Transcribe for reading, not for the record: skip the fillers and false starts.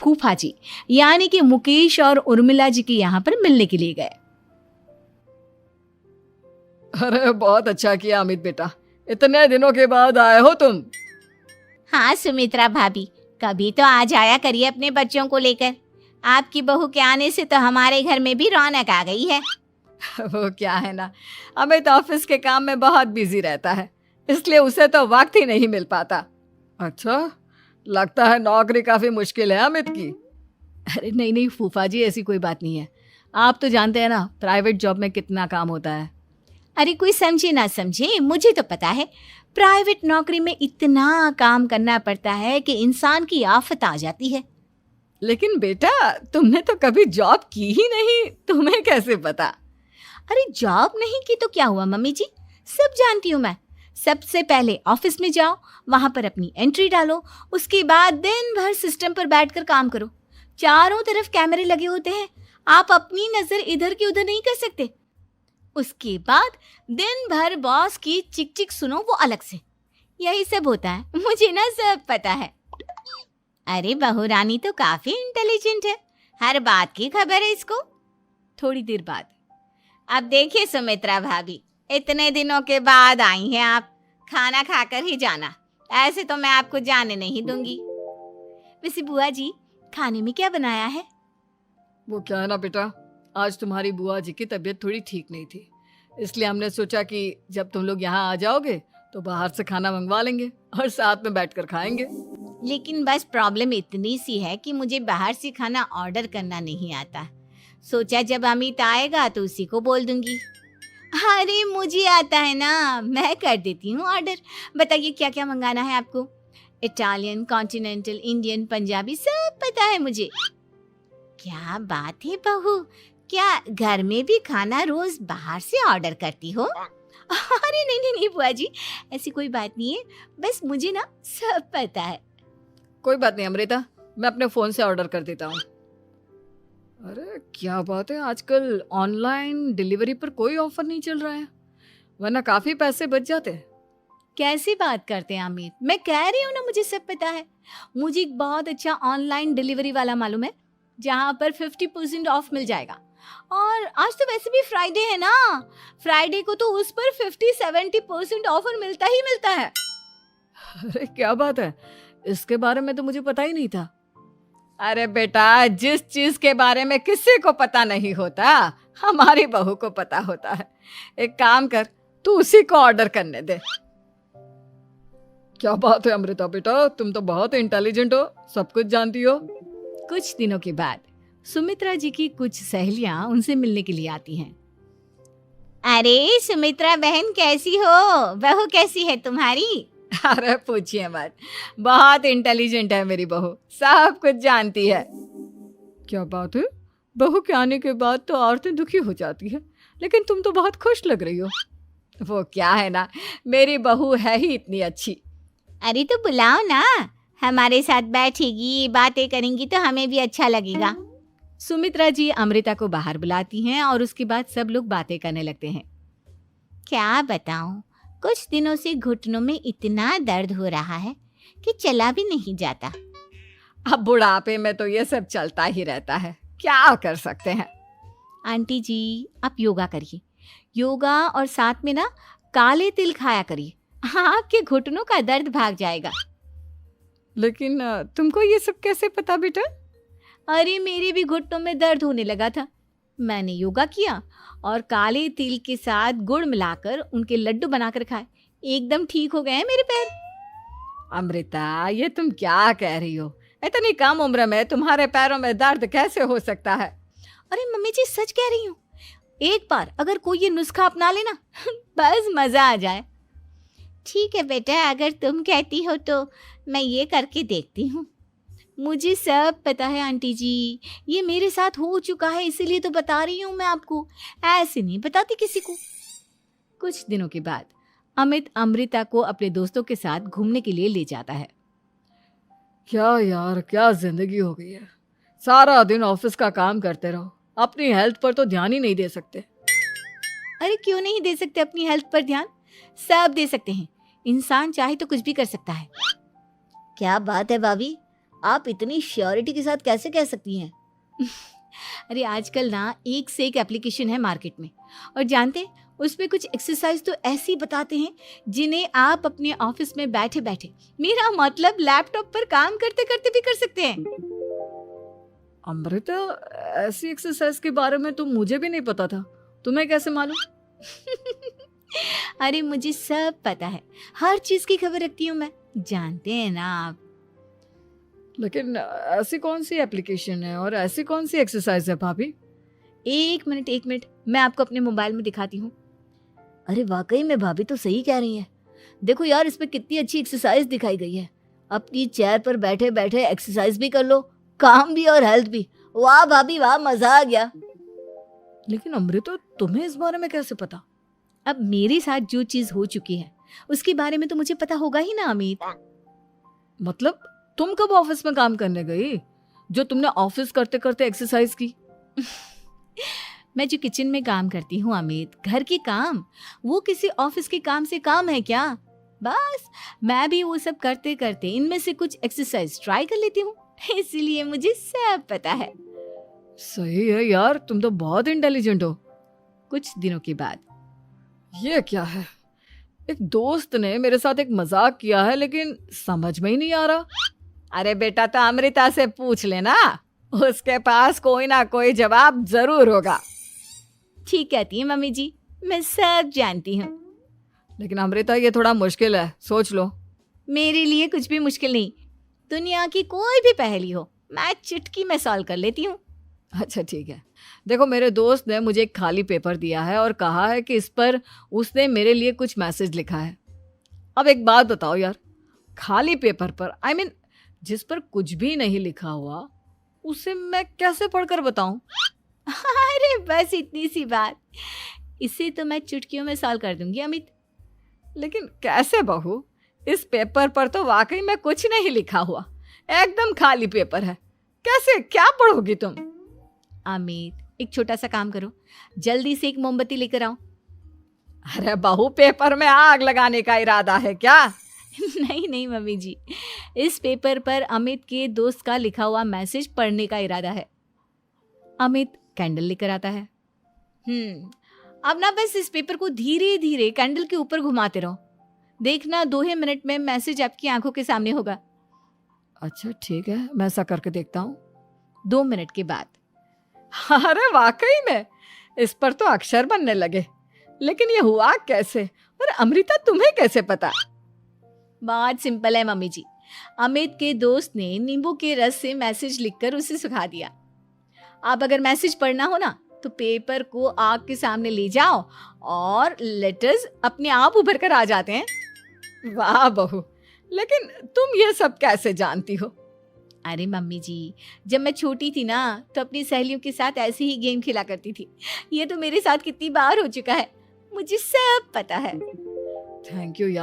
फूफा जी यानी कि मुकेश और उर्मिला जी के यहाँ पर मिलने के लिए गए। अरे बहुत अच्छा किया अमित बेटा, इतने दिनों के बाद आए हो तुम। हाँ सुमित्रा भाभी, कभी तो आ जाया करिए अपने बच्चों को लेकर। आपकी बहू के आने से तो हमारे घर में भी रौनक आ गई है। वो क्या है ना, अमित ऑफिस के काम में बहुत बिजी रहता है, इसलिए उसे तो वक्त ही नहीं मिल पाता। अच्छा, लगता है नौकरी काफी मुश्किल है अमित की। अरे नहीं नहीं फूफा जी, ऐसी कोई बात नहीं है। आप तो जानते हैं ना प्राइवेट जॉब में कितना काम होता है। अरे कोई समझे ना समझे, मुझे तो पता है प्राइवेट नौकरी में इतना काम करना पड़ता है कि इंसान की आफत आ जाती है। लेकिन बेटा तुमने तो कभी जॉब की ही नहीं, तुम्हें कैसे पता? अरे जॉब नहीं की तो क्या हुआ मम्मी जी, सब जानती हूँ मैं। सबसे पहले ऑफिस में जाओ, वहां पर अपनी एंट्री डालो, उसके बाद दिन भर सिस्टम पर बैठकर काम करो। चारों तरफ कैमरे लगे होते हैं, आप अपनी नजर इधर की उधर नहीं कर सकते। उसके बाद दिन भर बॉस की चिक चिक सुनो, वो अलग से। यही सब होता है, मुझे ना सब पता है। अरे बहू रानी तो काफी इंटेलिजेंट है, हर बात की खबर है इसको। थोड़ी देर बाद अब देखिए सुमित्रा भाभी, इतने दिनों के बाद आई हैं आप, खाना खाकर ही जाना, ऐसे तो मैं आपको जाने नहीं दूंगी। वैसे बुआ जी खाने में क्या बनाया है? वो क्या है ना बेटा, आज तुम्हारी बुआ जी की तबीयत थोड़ी ठीक नहीं थी, इसलिए हमने सोचा कि जब तुम लोग यहाँ आ जाओगे तो बाहर से खाना मंगवा लेंगे और साथ में बैठकर खाएंगे। लेकिन बस प्रॉब्लम इतनी सी है कि मुझे बाहर से खाना ऑर्डर करना नहीं आता। सोचा जब अमित आएगा तो उसी को बोल दूंगी। अरे मुझे आता है ना, मैं कर देती हूँ ऑर्डर। बताइए क्या क्या मंगाना है आपको? इटालियन, कॉन्टिनेंटल, इंडियन, पंजाबी, सब पता है मुझे। क्या बात है बहू, क्या घर में भी खाना रोज बाहर से ऑर्डर करती हो? अरे नहीं नहीं नहीं बुआ जी, ऐसी कोई बात नहीं है, बस मुझे ना सब पता है। कोई बात नहीं अमृता, मैं अपने फोन से ऑर्डर कर देता हूँ। अरे क्या बात है, आजकल ऑनलाइन डिलीवरी पर कोई ऑफर नहीं चल रहा है, वरना काफी पैसे बच जाते हैं। कैसी बात करते हैं अमित, मैं कह रही हूँ ना मुझे सब पता है। मुझे एक बहुत अच्छा ऑनलाइन डिलीवरी वाला मालूम है जहाँ पर 50% ऑफ मिल जाएगा। और आज तो वैसे भी फ्राइडे है ना, फ्राइडे को तो उस पर 50-70% ऑफर मिलता ही मिलता है। अरे क्या बात है, इसके बारे में तो मुझे पता ही नहीं था। अरे बेटा, जिस चीज के बारे में किसी को पता नहीं होता हमारी बहू को पता होता है। एक काम कर, तू उसी को ऑर्डर करने दे। क्या बात है अमृता बेटा, तुम तो बहुत इंटेलिजेंट हो, सब कुछ जानती हो। कुछ दिनों के बाद सुमित्रा जी की कुछ सहेलियां उनसे मिलने के लिए आती हैं। अरे सुमित्रा बहन कैसी हो, बहू कैसी है तुम्हारी? अरे पूछिए मत, बहुत इंटेलिजेंट है मेरी बहू, सब कुछ जानती है। क्या बात है, बहू के आने के बाद तो औरतें दुखी हो जाती है, लेकिन तुम तो बहुत खुश लग रही हो। वो क्या है ना, मेरी बहू है ही इतनी अच्छी। अरे तो बुलाओ ना, हमारे साथ बैठेगी, बातें करेंगी तो हमें भी अच्छा लगेगा। सुमित्रा जी अमृता को बाहर बुलाती हैं और उसके बाद सब लोग बातें करने लगते हैं। क्या बताऊं, कुछ दिनों से घुटनों में इतना दर्द हो रहा है कि चला भी नहीं जाता। अब बुढ़ापे में तो ये सब चलता ही रहता है, क्या कर सकते हैं। आंटी जी आप योगा करिए, योगा और साथ में ना काले तिल खाया करिए, आपके घुटनों का दर्द भाग जाएगा। लेकिन तुमको ये सब कैसे पता बेटा? अरे मेरे भी घुटनों में दर्द होने लगा था, मैंने योगा किया और काले तिल के साथ गुड़ मिलाकर उनके लड्डू बनाकर खाए, एकदम ठीक हो गए हैं मेरे पैर। अमृता ये तुम क्या कह रही हो, इतनी कम उम्र में तुम्हारे पैरों में दर्द कैसे हो सकता है? अरे मम्मी जी सच कह रही हूँ, एक बार अगर कोई ये नुस्खा अपना लेना बस मजा आ जाए। ठीक है बेटा, अगर तुम कहती हो तो मैं ये करके देखती हूँ। मुझे सब पता है आंटी जी, ये मेरे साथ हो चुका है, इसीलिए तो बता रही हूँ मैं आपको, ऐसे नहीं बताती किसी को। कुछ दिनों के बाद अमित अमृता को अपने दोस्तों के साथ घूमने के लिए ले जाता है। क्या यार, क्या जिंदगी हो गई है, सारा दिन ऑफिस का काम करते रहो, अपनी हेल्थ पर तो ध्यान ही नहीं दे सकते। अरे क्यों नहीं दे सकते अपनी हेल्थ पर ध्यान, सब दे सकते हैं, इंसान चाहे तो कुछ भी कर सकता है। क्या बात है भाभी, आप इतनी श्योरिटी के साथ कैसे कह सकती हैं? अरे आजकल ना एक से एक एप्लीकेशन है मार्केट में, और जानते हैं उस पे कुछ एक्सरसाइज तो ऐसी बताते हैं जिन्हें आप अपने ऑफिस में बैठे बैठे, मेरा मतलब लैपटॉप पर काम करते करते भी कर सकते हैं। अमृता, ऐसी एक्सरसाइज के बारे में तो मुझे भी नहीं पता था, तुम्हें कैसे मालूम? अरे मुझे सब पता है, हर चीज की खबर रखती हूँ मैं, जानते हैं ना आप। लेकिन ऐसी कौन सी एप्लीकेशन है और ऐसी कौन सी एक्सरसाइज है भाभी? एक मिनट, मैं आपको अपने मोबाइल में दिखाती हूँ। अरे वाकई में भाभी तो सही कह रही हैं। देखो यार, इस पे कितनी अच्छी एक्सरसाइज दिखाई गई है। अपनी चेयर पर बैठे बैठे एक्सरसाइज भी कर लो, काम भी और हेल्थ भी। वाह भाभी वाह, मजा आ गया। लेकिन अमृता, तुम्हें इस बारे में कैसे पता? अब मेरे साथ जो चीज हो चुकी है उसके बारे में तो मुझे पता होगा ही ना अमित। मतलब तुम कब ऑफिस में काम करने गई जो तुमने ऑफिस करते करते एक्सरसाइज की? मैं जो किचन में काम करती हूँ अमित, घर के काम, वो किसी ऑफिस के काम से काम है क्या? बस मैं भी वो सब करते करते इनमें से कुछ एक्सरसाइज ट्राई कर लेती हूँ, इसीलिए मुझे सब पता है। सही है यार, तुम तो बहुत इंटेलिजेंट हो। कुछ दिनों के बाद, ये क्या है? एक दोस्त ने मेरे साथ एक मजाक किया है, लेकिन समझ में ही नहीं आ रहा। अरे बेटा, तो अमृता से पूछ लेना, उसके पास कोई ना कोई जवाब जरूर होगा। ठीक कहती है मम्मी जी, मैं सब जानती हूँ। लेकिन अमृता, ये थोड़ा मुश्किल है, सोच लो। मेरे लिए कुछ भी मुश्किल नहीं, दुनिया की कोई भी पहेली हो मैं चुटकी में सॉल्व कर लेती हूँ। अच्छा ठीक है, देखो मेरे दोस्त ने मुझे एक खाली पेपर दिया है और कहा है कि इस पर उसने मेरे लिए कुछ मैसेज लिखा है। अब एक बात बताओ यार, खाली पेपर पर, I mean, जिस पर कुछ भी नहीं लिखा हुआ, उसे मैं कैसे पढ़कर बताऊं? अरे बस इतनी सी बात, इसे तो मैं चुटकियों में सॉल्व कर दूंगी अमित। लेकिन कैसे बहू? इस पेपर पर तो वाकई में कुछ नहीं लिखा हुआ, एकदम खाली पेपर है, कैसे, क्या पढ़ोगी तुम? अमित, एक छोटा सा काम करो, जल्दी से एक मोमबत्ती लेकर आओ। अरे बहू, पेपर में आग लगाने का इरादा है क्या? नहीं मम्मी जी, इस पेपर पर अमित के दोस्त का लिखा हुआ मैसेज पढ़ने का इरादा है। अमित कैंडल लेकर आता है। अब ना बस इस पेपर को धीरे धीरे कैंडल के ऊपर घुमाते रहो, देखना 2 ही मिनट में मैसेज आपकी आंखों के सामने होगा। अच्छा ठीक है, मैं ऐसा करके देखता हूँ। 2 मिनट के बाद, अरे वाकई में इस पर तो अक्षर बनने लगे, लेकिन ये हुआ कैसे? और अमृता, तुम्हें कैसे पता? बहुत सिंपल है मम्मी जी, अमित के दोस्त ने नींबू के रस से मैसेज लिखकर उसे सुखा दिया। आप अगर मैसेज पढ़ना हो ना, तो पेपर को आग के सामने ले जाओ और लेटर्स अपने आप उभर कर आ जाते हैं। वाह बहू, लेकिन तुम ये सब कैसे जानती हो? अरे मम्मी जी, जब मैं छोटी थी ना, तो अपनी सहेलियों के साथ ऐसे ही गेम खेला करती थी। ये तो मेरे साथ कितनी बार हो चुका है, मुझे सब पता है। थैंक यू यार।